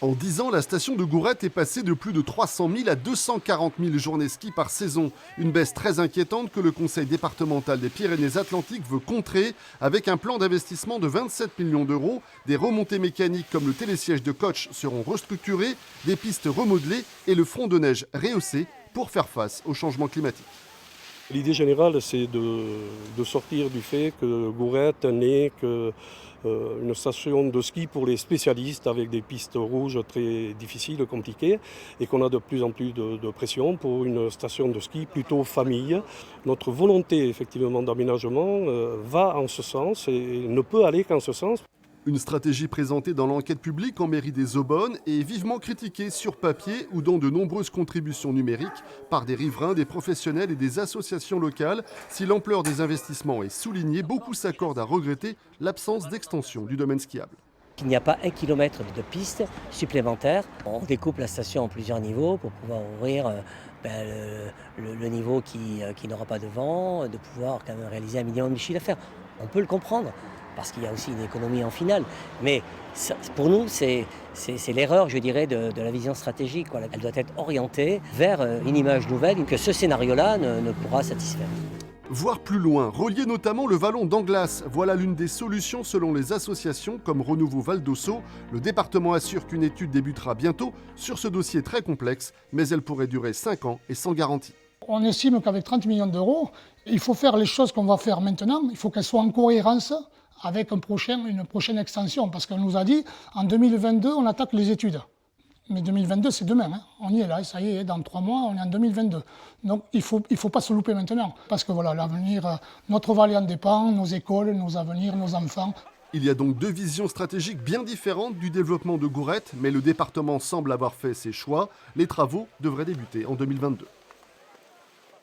En 10 ans, la station de Gourette est passée de plus de 300 000 à 240 000 journées ski par saison. Une baisse très inquiétante que le conseil départemental des Pyrénées-Atlantiques veut contrer avec un plan d'investissement de 27 millions d'euros. Des remontées mécaniques comme le télésiège de coach seront restructurées, des pistes remodelées et le front de neige rehaussé pour faire face au changement climatique. L'idée générale, c'est de sortir du fait que Gourette n'est qu'une station de ski pour les spécialistes avec des pistes rouges très difficiles, compliquées, et qu'on a de plus en plus de pression pour une station de ski plutôt famille. Notre volonté effectivement d'aménagement va en ce sens et ne peut aller qu'en ce sens. Une stratégie présentée dans l'enquête publique en mairie des Aubonnes et vivement critiquée sur papier ou dans de nombreuses contributions numériques par des riverains, des professionnels et des associations locales. Si l'ampleur des investissements est soulignée, beaucoup s'accordent à regretter l'absence d'extension du domaine skiable. Il n'y a pas 1 kilomètre de piste supplémentaire. On découpe la station en plusieurs niveaux pour pouvoir ouvrir le niveau qui n'aura pas de vent, de pouvoir quand même réaliser un minimum de chiffre d'affaires. On peut le comprendre, parce qu'il y a aussi une économie en finale. Mais ça, pour nous, c'est l'erreur, je dirais, de la vision stratégique. Elle doit être orientée vers une image nouvelle que ce scénario-là ne pourra satisfaire. Voir plus loin, relier notamment le vallon d'Anglas. Voilà l'une des solutions selon les associations comme Renouveau Val d'Ossau. Le département assure qu'une étude débutera bientôt sur ce dossier très complexe, mais elle pourrait durer 5 ans et sans garantie. On estime qu'avec 30 millions d'euros, il faut faire les choses qu'on va faire maintenant. Il faut qu'elles soient en cohérence avec une prochaine extension. Parce qu'on nous a dit, en 2022, on attaque les études. Mais 2022, c'est demain. On y est là, ça y est, dans 3 mois, on est en 2022. Donc il faut pas se louper maintenant. Parce que voilà, l'avenir, notre vallée en dépend, nos écoles, nos avenirs, nos enfants. Il y a donc 2 visions stratégiques bien différentes du développement de Gourette, mais le département semble avoir fait ses choix. Les travaux devraient débuter en 2022.